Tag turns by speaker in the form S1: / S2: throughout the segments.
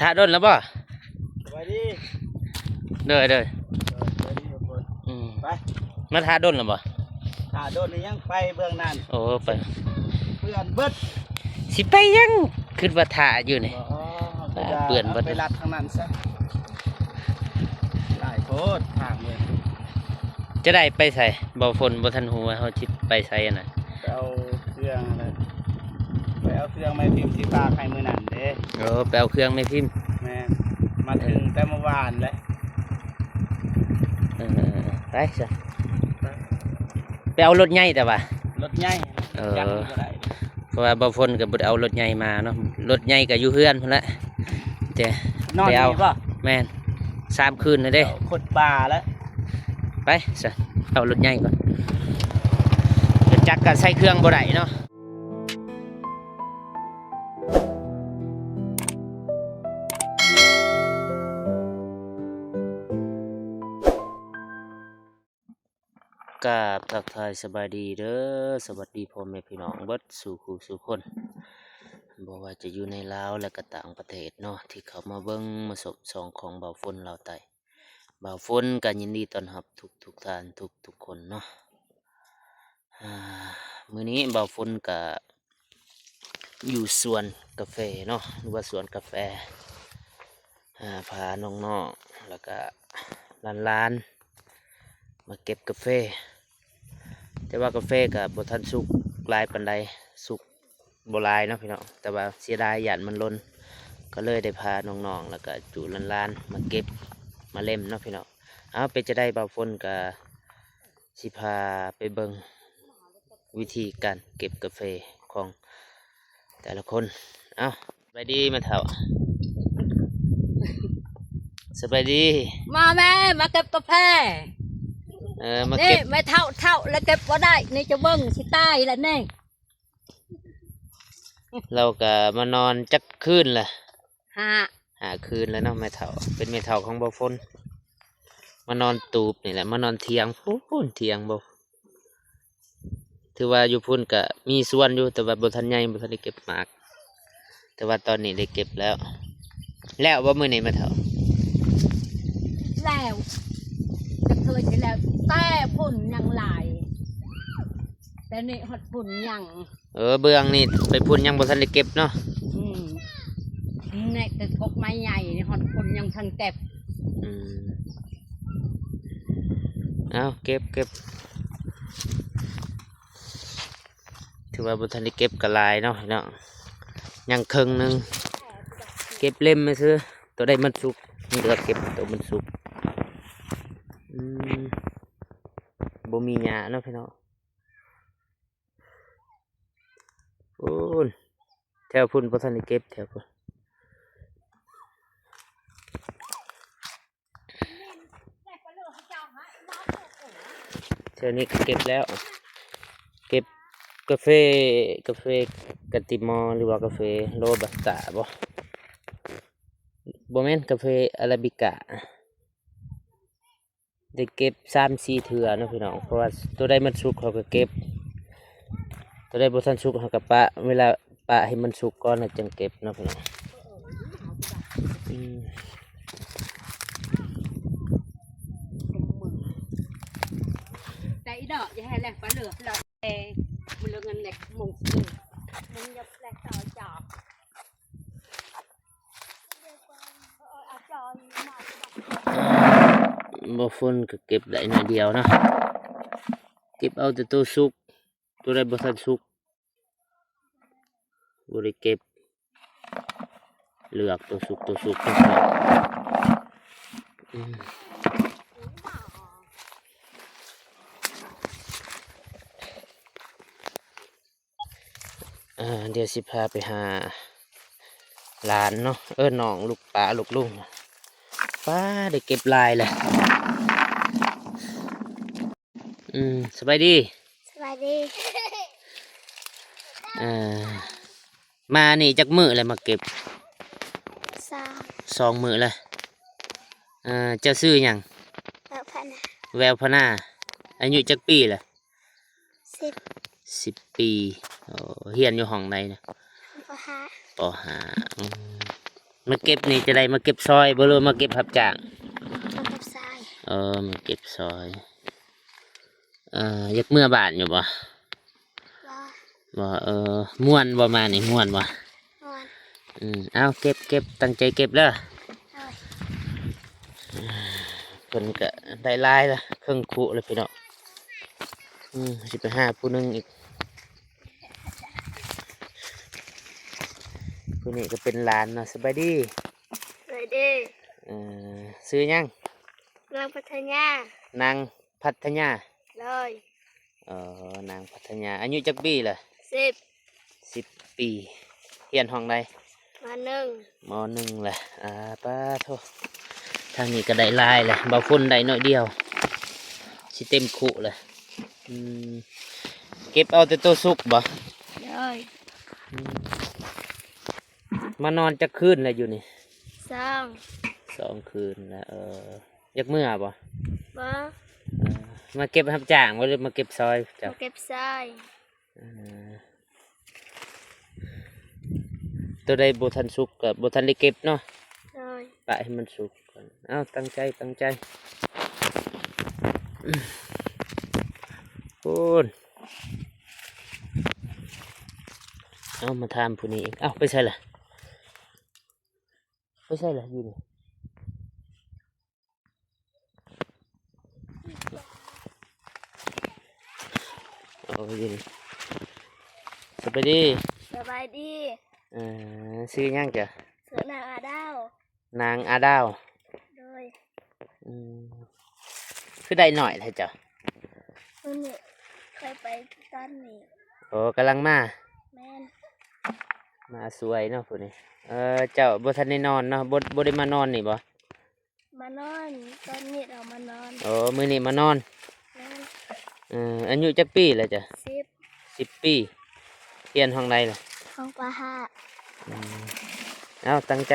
S1: ท่าด้นแล้วบ่
S2: สบายดี
S1: เด้อ
S2: สบายดีทุกคนไป
S1: มาท่าด้นแล้วบ่
S2: ท่าโดนนี่ยังไปเบื้องนั้น
S1: โอ้ไป
S2: เพื่อนเบิด
S1: สิไปยังขึ้นว่าท่าอยู่นี่เปื่อนเบิด
S2: ไปรัดทางนั้นซะหลายโพดทางเลย
S1: จะได้ไปใส่บ่ฝนบ่ทันหูว่าเฮาสิไปใส่น่ะ
S2: ไปเอาเครื่องอะไรไปเอาเครื่องไม้พิมพ์ที่ปากให้มื้อนั้นเด้
S1: ไปเอาเครื่องไม้พิมพ์
S2: แม่มาถึงแต่เมื่อวานแล้ว
S1: ไปซะไปเอารถใหญ่แต่ว่าร
S2: ถใหญ่
S1: เพราะว่าบ่ฝนก็บ่ได้เอารถใหญ่มาเนาะรถใหญ่ก็อยู่เฮือนพุ่นละแต่
S2: นอนนี่บ่
S1: แม่น3คืนน่ะเด้
S2: ขดป่าแล้ว
S1: ไปซะเอารถใหญ่ก่อนจักรก็ใส่เครื่องบ่ได้เนาะกราบทักทายสบายดีเด้อสวัสดีพ่อแม่พี่น้องเบิดสู่คู่สู่คนบอกว่าจะอยู่ในลาวและก็ต่างประเทศเนาะที่เขามาเบิ่งมาสบสองของบ่าวฝนลาวใต้บ่าวฝนก็ยินดีต้อนรับทุกท่านทุกคนเนาะมื้อนี้บ่าวฝนก็อยู่สวนกาแฟเนาะหรือว่าสวนกาแฟพาน้องๆแล้วก็ล้านมาเก็บกาแฟแต่ว่ากาแฟกับบทันสุกลายปันใดสุกโบลายเนาะพี่น้องแต่ว่าเสียดายหยาดมันล้นก็เลยได้พาน้องๆแล้วก็จูล้านมาเก็บมาเล่มเนาะพี่น้องเอาไปจะได้บ่าวฝนกับสิพาไปเบิ่งวิธีการเก็บกาแฟของแต่ละคนเอาสบายดีมาเถอะสบายดี
S3: มาแม่มาเก็บกาแฟ
S1: มาเก็บ
S3: ไม่เท่าแล้วเก็บก็ได้นี่จะเบิ้งสิใต้แล้วนี่
S1: เราก็มานอนจักคืนละ
S3: หา
S1: คืนแล้วเนาะแม่เฒ่าเป็นแม่เฒ่าของบ่าวฝนมานอนตูบนี่แหละมานอนเทียงพุ่นเทียงบ่ถือว่าอยู่พุ่นก็มีส่วนอยู่แต่ว่าบ่ทันใหญ่บ่ทันได้เก็บหมากแต่ว่าตอนนี้ได้เก็บแล้วว่ามื้อนี้แม่เฒ่า
S3: แล้วจะเคยแล้วแต่พุ่นยังหลายแต่นี่หดพุ่นยัง
S1: เบื้องนี่ไปพุ่นยังบ่ทันได้เก็บเนาะ
S3: นี่แต่กกไม้ใหญ่นี่หดพุ่นยังทันเก็บ
S1: เอาเก็บถือว่าบ่ทันได้เก็บกระลายเนาะยังครึ่งนึงเก็บเล่มไม่ซื้อตัวได้มันสุกเหลือเก็บตัวมันสุกบ่มีหญ้าเนาะพี่น้องพุ่นแถวพุ่นบ่ทันได้เก็บแถวพุ่นแถวนี้ก็เก็บแล้วเก็บกาแฟกาติมอหรือว่ากาแฟโรบัสต้าบ่แม่นกาแฟอาราบิก้าได้เก็บ3-4เทื่อเนาะพี่น้องเพราะว่าตัวใดมันสุกเขาก็เก็บตัวใดบ่ทันสุกเขาก็ปะเวลาปะให้มันสุกก่อนแล้วจึงเก็บเนาะพี่น้อง
S3: แต่อีดอกอย่าให้แหลกปลาเหลือเรามันเลือเงินแหลกมงมันยับแหลกต่อจอบ
S1: บ่ฝนก็เก็บได้หน่อยเดียวนะเก็บเอาแต่ตัวสุกตัวใดบ่ทันสุกบ่ได้เก็บเลือกตัวสุกเดี๋ยวสิพาไปหาหลานเนาะน้องลูกป้าลูกลุงป้าได้เก็บลายเลยสบายดีมานี่จักมื้อเลยมาเก็บ2 มื้อเลยเจ้าซื้อหยังแววพนาอายุจักปีล่ะ10 ปีเฮียนอยู่ห้องใดนะป.5 มาเก็บนี่จะได้มาเก็บซอยบ่รู้มาเก็บหับจ้าง
S3: มากับทราย
S1: มาเก็บซอย อยากเมื่อบานอยู่บ่
S3: รอ
S1: บ่ม่วนบ่มานี่ม่วนบ่
S3: นอน
S1: เอาเก็บตั้งใจเก็บเด้อ
S3: เลย
S1: เพิ่นก็ได้หลายละเครื่องคุเลยพี่น้องสิไปหาผู้หนึงอีกผู้นี้ก็เป็นหลานเนาะสบายดี
S3: เลยดิ
S1: ซื้อยัง
S3: เรื่องพัฒนาน
S1: างพัฒนา
S3: เลย
S1: นางพัฒนาอายุจักปีล่ะ
S3: 10
S1: 10 ปีเรียนห้องใด
S3: มาหนึ่ง
S1: ม.1ล่ะป้าโททางนี้ก็ได้หลายแหละบ่าวฝุ่นได้น้อยเดียวสิเต็มคุเลยเก็บเอาแต่ตัวสุกบ่
S3: เลย
S1: มานอนจักคืนแล้วอยู่นี่
S3: 2
S1: 2 คืนแล้วอยากเมื่อบ่
S3: บ่
S1: มาเก็บรับจ้างบ่หรือมาเก็บซอยจ้ะ
S3: มาเก็บทราย
S1: ตัวใดบ่ทันสุกก็บ่ทันได้เก็บเนาะ
S3: เลย
S1: ปะให้มันสุกก่อนตั้งใจพูนมาทำผู้นี้อีกไปใช่ล่ะอยู่นี่อยู่นี่สบายดี
S3: สบายดี
S1: ซื้อยังจ้ะ
S3: เสือนางอาดาวน
S1: างอาดาว
S3: เลย
S1: คือได้หน่อยเลยจ้ะ
S3: คนนี้เคยไปต้นนี่
S1: กำลังมา
S3: แม่น
S1: มาสวยเนาะผู้นี้เจ้าบ่ทันได้นอนเนาะบ่ได้มานอนนี่บ่
S3: มานอนตอนนี้เรามานอน
S1: มื้อนี้มานอน
S3: แม่น
S1: อายุจักปีแล้วจ้ะ
S3: 10
S1: 10 ปีเรียนห้องใดล่ะ
S3: ของปลาหา
S1: ตั้งใจ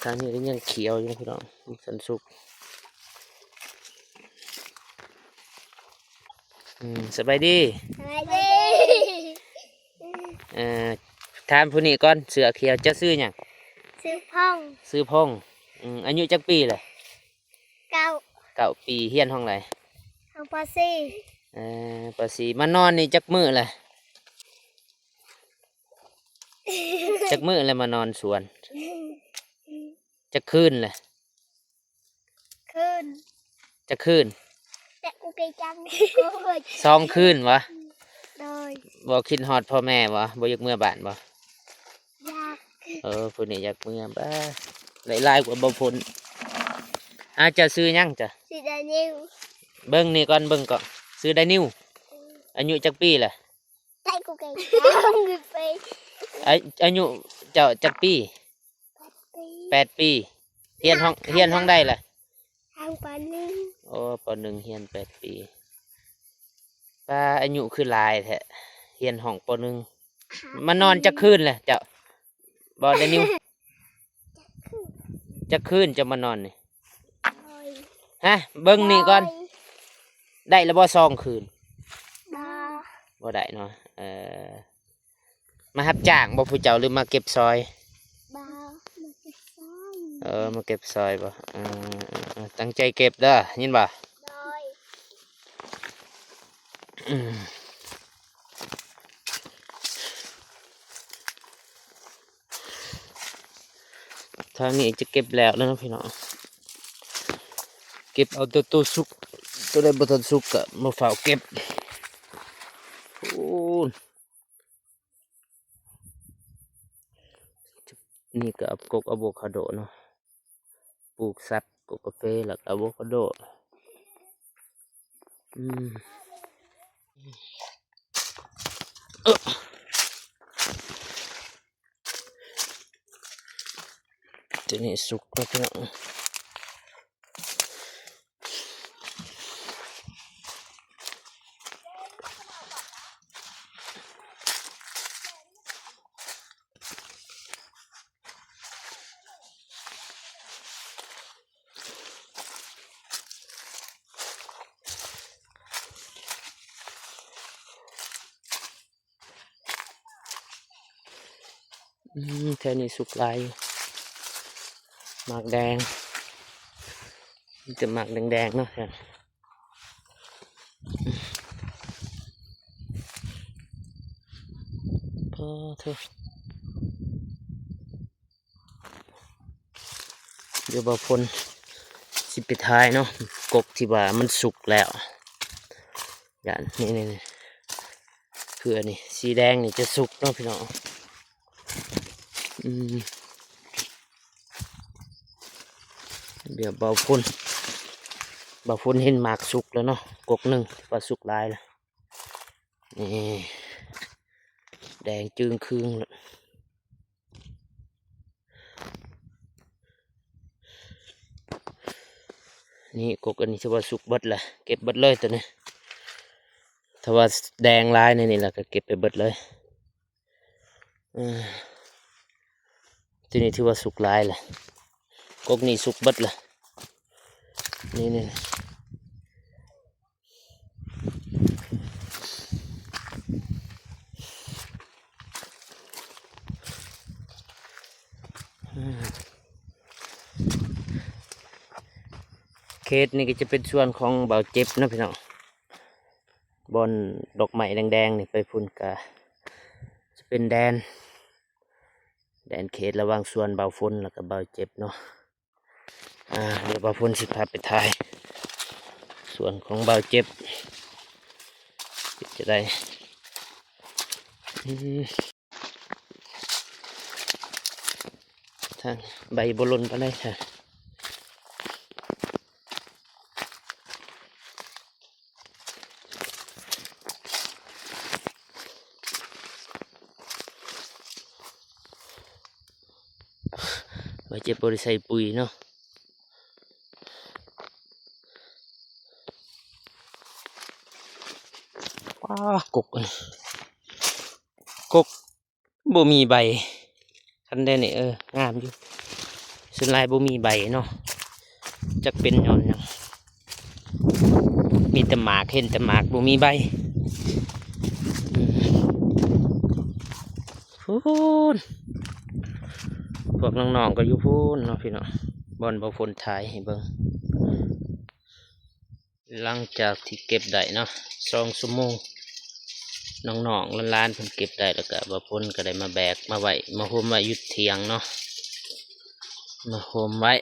S1: ทางนี้ก็ยังเขียวอยู่นะพี่น้องสันสุกสบายดี
S3: สบายดี
S1: ถามผู้นี้ก่อนเสือเขียวจะซื้อหยัง
S3: ซื้อพ่อง
S1: ซื้อพงอายุจักปีเลย
S3: เก้า
S1: 9 ปีเฮียนห้องไร
S3: ของปลาซี่
S1: ปสีมานอนนี่จักมือเลย จักมือเลยมานอนสวนจักคืนเลย
S3: ขึ้น
S1: จักคืน
S3: แต่กูเกยจัง
S1: 2 คืนวะ
S3: เลย
S1: บ่คิดฮอดพ่อแม่บ่อยากเมื่อบ้านบ่
S3: อยาก
S1: ผู้นี้อยากเมื่อบ้าหลายกว่าบ่พ้นจะซื้อหยังจ้ะ
S3: สิได้นิ้ว
S1: เบิ่งนี่ก่อนซื้อได้นิ้วอายุจักปีล่ะ
S3: แต่กูเกยจังไป
S1: อายุเจ้าจักปี8 ปีเฮียนห้องได้ล่ะ
S3: ทางปลาหนึ่ง
S1: ป.1เฮียน8 ปีป้าอายุคือหลายแท้เฮียนห้องป.1มานอนจักคืนแหละเจ้าบ่ได้นิ้วจักคืนจะมานอนนี่
S3: เลย
S1: ฮะเบิ่งนี่ก่อนได้แล้วบ่2 คืน
S3: บ้า
S1: บ่ได้เนาะมารับจ้างบ่ผู้เจ้าหรือมาเก็บซอย
S3: บ้ามาเก็บซ้อน
S1: มาเก็บซอยบ่ตั้งใจเก็บเด้อยินบ่
S3: เลย
S1: ทางนี้จะเก็บแล้วนะพี่น้องเก็บเอาตัวสุกตัวได้บ่ทันสุกก็มาเฝ้าเก็บโอ้นี่ก็กกอะโวคาโดเนาะปลูกซับกกกาแฟแล้วก็อะโวคาโดตัวนี้สุกแล้วพี่น้อง แถวนี้สุกหลายอยู่หมากแดงมีแต่หมากแดงๆเนาะแถวพอเถอะเดี๋ยวบ่าวพลสิไปท้ายเนาะกกที่ว่ามันสุกแล้วอย่างนี่เพื่อนี่สีแดงนี่จะสุกเนาะพี่น้องเดี๋ยวบ่าวพลเห็นหมากสุกแล้วเนาะกกหนึ่งว่าสุกหลายแล้วนี่แดงจึงครึ่งแล้วนี่กกอันนี้จะว่าสุกเบิดแหละเก็บเบิดเลยตัวนี้ถ้าว่าแดงลายนี่แหละก็เก็บไปเบิดเลยทีนี้ถือว่าสุกลายแหละกกนี่สุกเบิดแหละนี่เขตนี่ก็จะเป็นส่วนของเบาเจ็บนะพี่น้องบอนดอกไม้แดงๆนี่ไปพุ่นกะจะเป็นแดนเขตระหว่างส่วนเบาฝนแล้วก็เบาเจ็บเนาะเดี๋ยวเบาฝนสิพาไปถ่ายส่วนของเบาเจ็บจะได้ทางใบบลนไปได้ค่ะใบเจ็บบริใส่ปุ๋ยเนาะว้ากกบ่มีใบคันได้เนี่ยงามอยู่ส่วนลายบ่มีใบเนาะจะเป็นย้อนยังมีแต่หมากเห็นแต่หมากบ่มีใบพูนพวกน้องๆก็อยู่พูนเนาะพี่เนาะบอนบ่ฝนถ่ายให้เบิ่งหลังจากที่เก็บได้เนาะ2 ชั่วโมงน้องๆล้านๆเพิ่นเก็บได้แล้วก็บ่ฝนก็ได้มาแบกมาไว้มาโฮมไว้อยู่เถียงเนาะมาโฮมไว้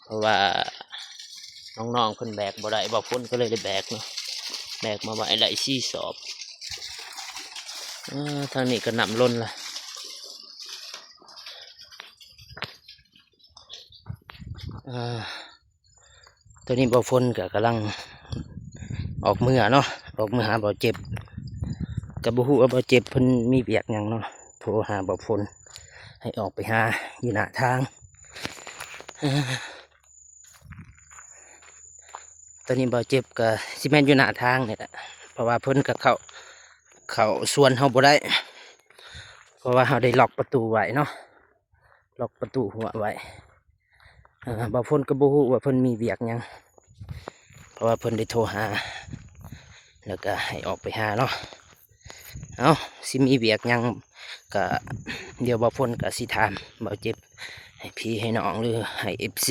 S1: เพราะว่าน้องๆเพิ่นแบกบ่ได้บ่ฝนก็เลยได้แบกเนาะแบกมาไว้ได้4 สอบทางนี้ก็น้ำล้นละตัวนี้บ่ฝนก็กำลังออกมือเนาะออกมือหาบ่เจ็บกับบ่ฮู้ว่าบ่เจ็บเพิ่นมีเวียกหยังเนาะโทรหาบ่ฝนให้ออกไปหาอยู่หน้าทางตอนนี้บ่เจ็บก็สิแม่นอยู่หน้าทางนี่แหละเพราะว่าเพิ่นก็เข้าสวนเฮาบ่ได้เพราะว่าเฮาได้ล็อกประตูไว้เนาะล็อกประตูหัวไว้บ่ฝนก็บ่ฮู้ว่าเพิ่นมีเวียกหยังเพราะว่าเพิ่นได้โทรหาแล้วก็ให้ออกไปหาเนาะเอาสิมีเวียกหยังก็เดี๋ยวบ่ฝนก็สิถามบ่เจ็บให้พี่ให้น้องหรือให้ FC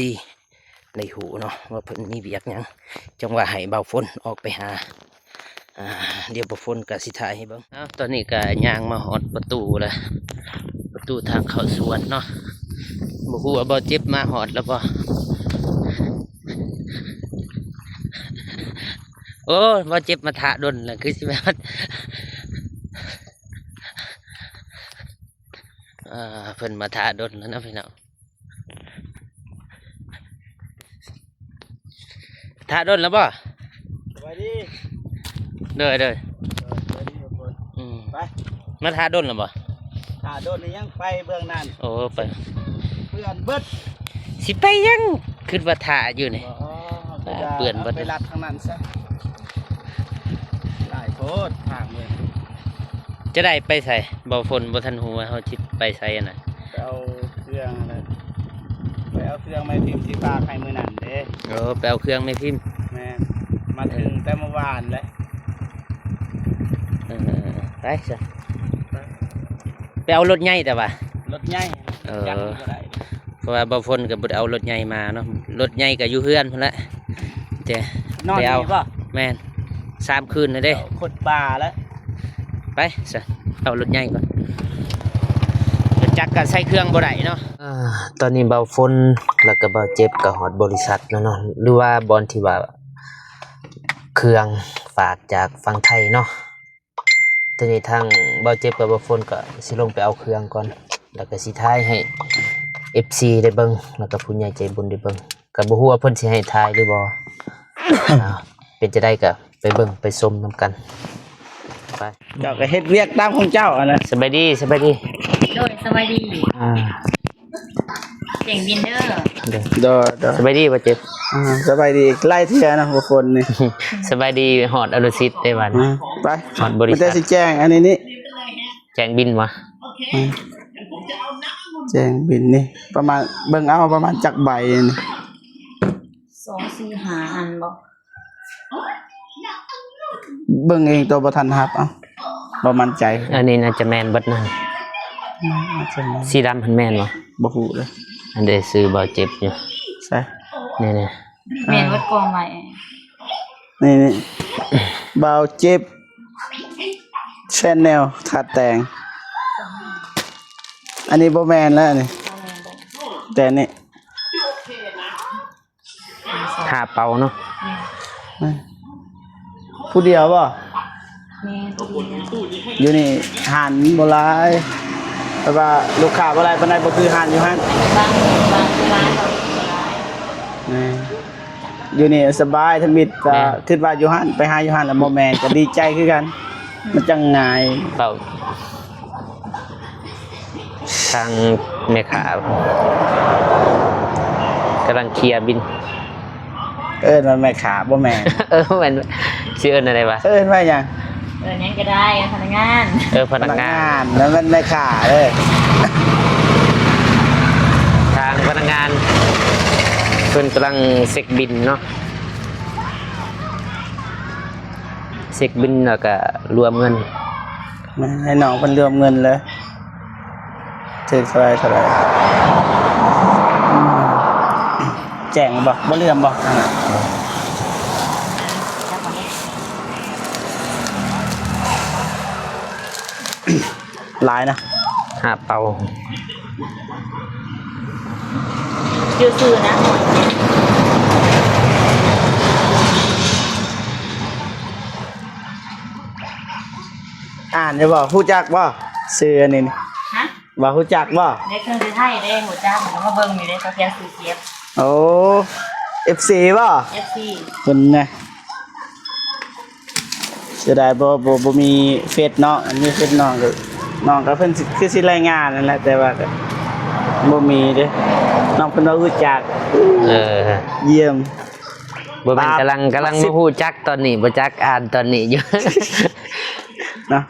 S1: ในหูเนาะว่าเพิ่นมีเวียกหยังจังว่าให้บ่ฝนออกไปหาเดี๋ยวบ่ฝนก็สิถ่ายให้เบิ่งตอนนี้ก็ย่างมาฮอดประตูแล้วประตูทางเข้าสวนเนาะบ่ฮู้ว่าบ่เจ็บมาฮอดแล้วบ่โอ้บ่เจ็บมาถะดนแล้วคือสิแบบเพิ่นมาถะดนแล้วนะพี่น้องถะดนแล้วบ่
S2: สวัสดี
S1: เด้อ
S2: สวัสดีทุกคนไป
S1: มาถะดนแล้วบ่
S2: ถ้าโดนนี่ยังไปเบื้องนั้น
S1: โอ้ไป
S2: เปื่อนเบิด
S1: สิไปยังขึ้นว่าถะอยู่นี่เปื่อนเบิด
S2: ไปรัดทางนั้นซะหลายโทษทางเลย
S1: จะได้ไปใส่บ่ฝนบ่ทันหูว่าเฮาสิไปใส่น่ะ
S2: ไปเอาเครื่องอะไรไปเอาเครื่องไม้พิมพ์ที่ปากให้มื้อนั้นเด้
S1: ไปเอาเครื่องไม่พิมพ์
S2: แม่มาถึงแต่เมื่อวานแล้ว
S1: ไปซะไป เอารถใหญ่แต่ว่าร
S2: ถใหญ่จักรก็ได้
S1: เพราะว่าบ่ฝนก็บ่ได้เอารถใหญ่มาเนาะรถใหญ่ก็อยู่เฮือนพุ่นละแต่
S2: นอน
S1: ไปเอา
S2: นี่ป่ะ
S1: แม่น3คืนเลยเด้
S2: ขดป่าแล้ว
S1: ไปซะเอารถใหญ่ก่อนรถจักรก็ใช้เครื่องบ่ได้เนาะตอนนี้เบาฝนแล้วก็เบาเจ็บก็ฮอดบริษัทแล้วเนาะหรือว่าบอนที่ว่าเครื่องฝากจากฝั่งไทยเนาะทีนี้ทางเบาเจ็บกับเบาฝนก็สิลงไปเอาเครื่องก่อนแล้วก็สิท้ายให้ FC ได้เบิ่งแล้วก็ผู้ใหญ่ใจบุญได้เบิ่งก็บ่ฮู้ว่าเพิ่นสิให้ทายหรือบ่ เป็นจะได้ก็ไปเบิ่งไปชมนํกันไป
S2: เจ้าก็เฮ็ดเวียกตามของเจ้าอ่ะนะ
S1: สบายดีสบายดี
S3: โดยสวัสดี เก่งบินเดอร์
S1: เด้อ
S2: เด้อ
S1: สบายดีบ่เจ็บ
S2: สบายดีไล่เที่ยนะบุคคลนี่
S1: สบายดีฮอดอนุสิตได้วัน
S2: ไป
S1: ฮอดบริ
S2: มัน
S1: ษั
S2: จะ
S1: ท
S2: สิแจ้งอันนี้นี่
S1: แจ้งบินวะ
S2: แจ้งบินนี่ประมาณเบิ่งเอาประมาณจักใบนี่
S3: 2 4 5อันบ่
S2: เบิ่งเองตัวบ่ทันรับเอาบ่มั่นใจ
S1: อันนี้น่าจะแม่นเบิดนั่น
S2: อาจจะ
S1: สีดำมันแม่นวะ
S2: บ่ฮู้เลย
S1: อันเดซื้อบ่เจ็บอยู่
S2: ใช่
S1: นี่
S3: แม่นวัดกองไว้
S2: นี่เบาเจ็บแชนแนลทัดแต่ง อันนี้บ่แม่นแล้วนี่แต่นี่
S1: ท่าเป่าเนาะ
S2: ผู้เดียวบ่
S3: แม่นตัวเดียว
S2: อยู่นี่หันบ่หลายแต่ว่าลูกค้าบ่หลายปานใดบ่คือหันอยู่หั่น
S3: บางร้านเรา
S2: นี่อยู่นี่สบายทมิดก็คิดว่าอยู่หั่นไปหาอยู่หั่นแล้วบ่แม่นก็ดีใจคือกัน มันจังง่าย
S1: เป่าทางแม่ขากำลังเคลียร์บิน
S2: เอิ้นว่าแม่ขาบ่แม่น
S1: แม่นชื่อเอิ้นอะไรวะ
S2: เอิ้นว่าหยัง
S3: นั้นก็ได้พนักงาน
S1: พนักงาน
S2: แล้วมันแม่ขาเด้อ
S1: ทางพนักงานเพิ่นกำลังเช็คบินเนาะเช็คบินแล้วก็รวมเงิน
S2: ให้น้องเพิ่นรวมเงินเลยถึงเท่าไหร่แจ้งบ่เลื่อมบ่หลายนะ
S1: หาเป่า
S3: ซื่อๆนะ
S2: อ่านได้บ่ฮู้จักบ่ชื่ออันนี้นี่
S3: ฮะ
S2: ว่าฮู้จักบ่
S3: ได้เครื่องซื้อไทยได้หัวจ้าผมก็มาเบิ่งอยู่ได้เขาแค่ซื้อเกียบ
S2: โอ้ FC บ่
S3: FC
S2: เพิ่นนะเสียดายบ่มีเฟซน้องอันนี้เฟซน้องก็เพิ่นสิคือสิรายงานนั่นแหละแต่ว่าก็บ่มีเด้น้องเพิ่นว่ารู้จัก เยี่ยม
S1: บ่แม่นกำลังมาฮู้จักตอนนี้บ่จักอ่านตอนนี้อยู่
S2: เนาะ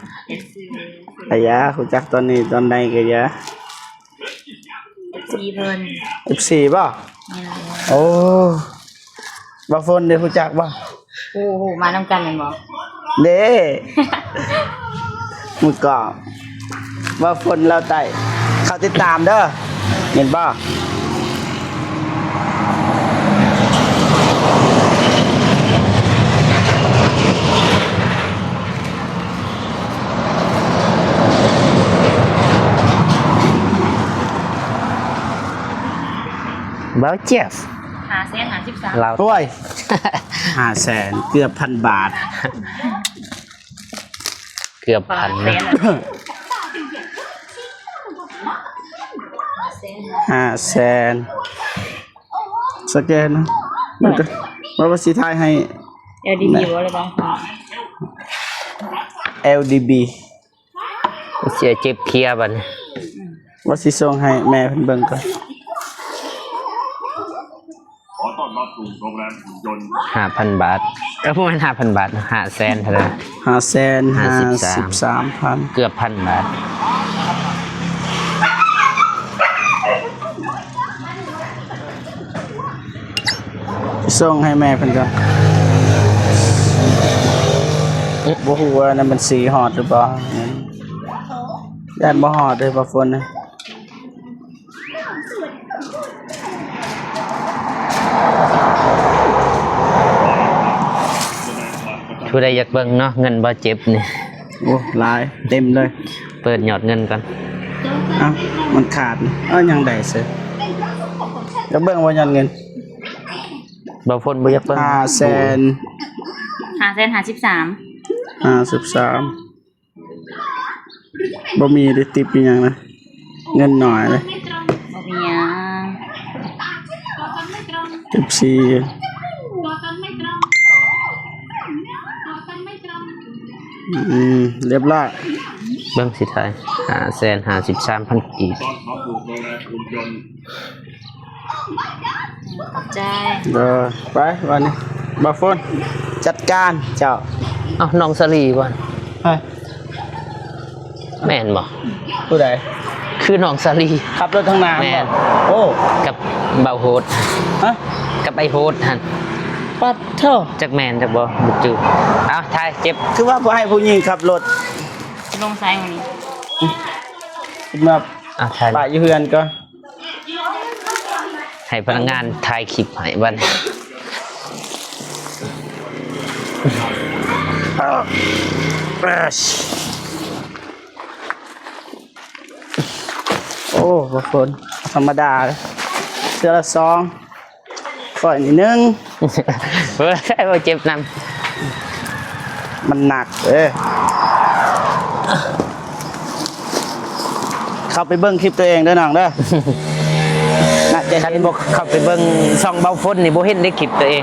S2: อายารู้จักตอนนี้ตอนใดก็อย่า
S3: FC เพิ่น
S2: FC บ่
S3: นี่ล่ะ
S2: โอ้บ่ฝนได้รู้จักบ่
S3: โอ้โหมานำกันแม่นบ่
S2: เด้มึงก็ว่าฝนเราไต่เขาติดตามเด้อเห็นบ่
S1: เบาเจ็บ
S3: 553
S1: เรา
S2: โอ้ย 500,000เกือบ1,000 บาท
S1: เกือบพันนะ
S2: 500,000สแกนนะมันก็ว่าสิทายให้
S3: LDB บ่เลยบางคน
S2: LDB
S1: เสียเจ็บเคลียร์บัดนี้
S2: ว่าสิส่งให้แม่เพิ่นเบิ่งก่อน
S4: ขอต้อนรับสู่โรงแรมหุ่นยนต์
S1: 5,000 บาทประมาณ5,000 บาท500,000เท่านั้น
S2: 553,000
S1: เกือบ1,000 บาท
S2: ส่งให้แม่เพิ่นก่อนบ่ฮู้ว่านั่นมันสีฮอดหรือบ่ แดดบ่ฮอดเลยบ่ฝนนะ
S1: ผู้ใดอยากเบิ่งเนาะเงินบ่เจ็บนี่
S2: โอ้หลายเต็มเลย
S1: เปิดยอดเงินก่อน
S2: เอ้ามันขาดนี่ยังได้เสือจะเบิ่งว่ายอดเงิน
S1: บ่ฝนบ่อยากเบิ่ง
S2: 553 บ่มีได้ติปอีหยังนะเงินหน่อยเลย
S3: บ่มีหยัง
S2: เรียบร้อย
S1: เบิ่งสิทาย553,000 กีบ
S4: ต้อนรับสู่โรงแรมหุ่นยนต์
S3: ขอบใจ
S2: เด้อไปวันนี้บ่าวฝนจัดการเจ้า
S1: เอ้าน้องสลีบ่
S2: เฮ้ย
S1: แม่นบ่
S2: ผู้ใด
S1: คือน้องสลี
S2: ขับรถทางน้ำ
S1: แม่น
S2: โอ้
S1: กับเบาโหด
S2: ฮะ
S1: กับไอ้โหดหั่น
S2: ปัดเท่า
S1: จักแม่นจักบ่บ่จือเอ้าทายเจ็บ
S2: คือว่าบ่ให้ผู้หญิงขับรถ
S3: ลงไซวันนี้
S2: มา
S1: ทาย
S2: ปะอยู่เฮือนก็
S1: ให้พนักงานถ่ายคลิปให้บัดนี้
S2: โอ้บ่าวฝนธรรมดาเลยเสื้อละ2ก่อนนิดนึง
S1: เฮ้ยบ่เจ็บนำ
S2: มันหนักเข้าไปเบิ่งคลิปตัวเองเด้อน้องเด้อ น่าจะ
S1: คัน
S2: เห็น
S1: บ่เข้าไปเบิ่งช่องเบาฝนนี่บ่เห็นได้คลิปตัวเอง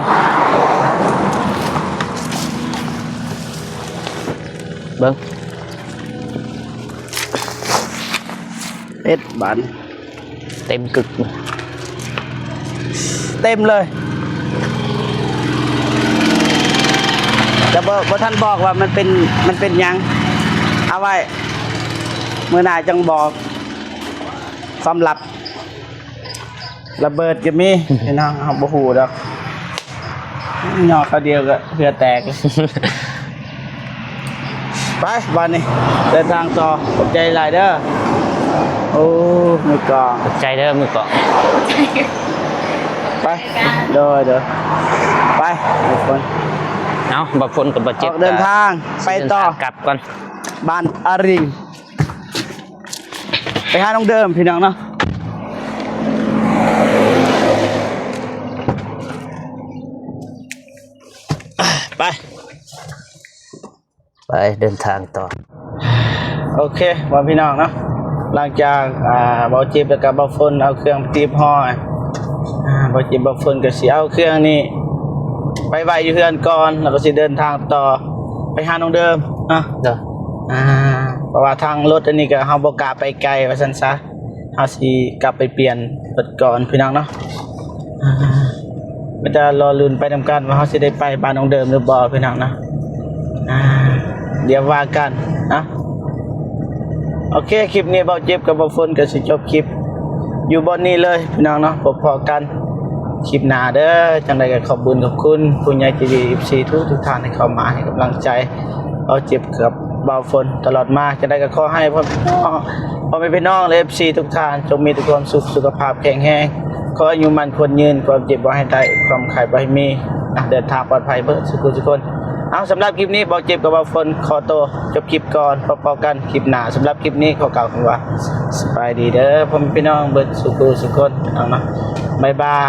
S1: เบิ่ง
S2: เอ็ดบัน
S1: เต็มกึก
S2: เต็มเลยแต่บ่ท่านบอกว่ามันเป็นหยังเอาไว้มื้อหน้าจังบอกความลับระเบิดก็มี พี่น้องเฮาบ่ฮู้ดอกย่อเขาเดียวก็เหือแตก ไปบ้านนี้เดินทางต่อขอบใจหลายเด้อโอ้มือกลอง
S1: ขอบใจเด้อมื้อก่อน
S2: ไปเด้อไปทุกคน
S1: เอ้าบ่ฝนก็บ่
S2: อ
S1: เจ็
S2: อบ กเดินทางไปต่อ
S1: เดินทางกลับก่อน
S2: บ้านอาริงไปหาน้องเดิมพี่น้องเนาะไป
S1: ไปเดินทางต่อ
S2: โอเคว่าพี่น้องเนาะหลังจากเบาจิบแล้วก็เบาฝนเอาเครื่องตีบห่อเบาจิบเบาฝนก็สิเอาเครื่องนี้ไปไว้อยู่เฮือนก่อนแล้วก็สิเดินทางต่อไปหาน้องเดิมเนาะ
S1: เด้อ
S2: เพราะว่าทางรถอันนี้ก็เฮาบ่กล้าไปไกลว่าซั่นซะเฮาสิกลับไปเปลี่ยนรถก่อนพี่น้องเนาะมันจะรอลุ้นไปนำกันว่าเฮาสิได้ไปบ้านน้องเดิมหรือบ่พี่น้องนะเดี๋ยวว่ากันนะโอเคคลิปนี้เบาเจ็บกับเบาฝนก็สิจบคลิปอยู่บนนี้เลยพี่น้องเนาะพบกันคลิปหน้าเด้อจังไดก็ขอบคุณผู้ใหญ่ใจดีFCทุกท่านที่เข้ามาให้กำลังใจเบาเจ็บกับเบาฝนตลอดมาจังไดก็ขอให้พ่อแม่พี่น้องและ FC ทุกท่านจงมีแต่ความสุขสุขภาพแข็งแรงขออายุมันควรยืนความเจ็บบ่ให้ได้ความไข้บ่ให้มีเดินทางปลอดภัยเบิดทุกคนเอาสำหรับคลิปนี้เบาเจ็บกับเบาฝนขอตัวจบคลิปก่อนพบกันคลิปหน้าสำหรับคลิปนี้ขอกล่าวคำว่าสบายดีเด้อพ่อแม่พี่น้องเบิดสุขทุกคนเอาเนาะบ๊ายบาย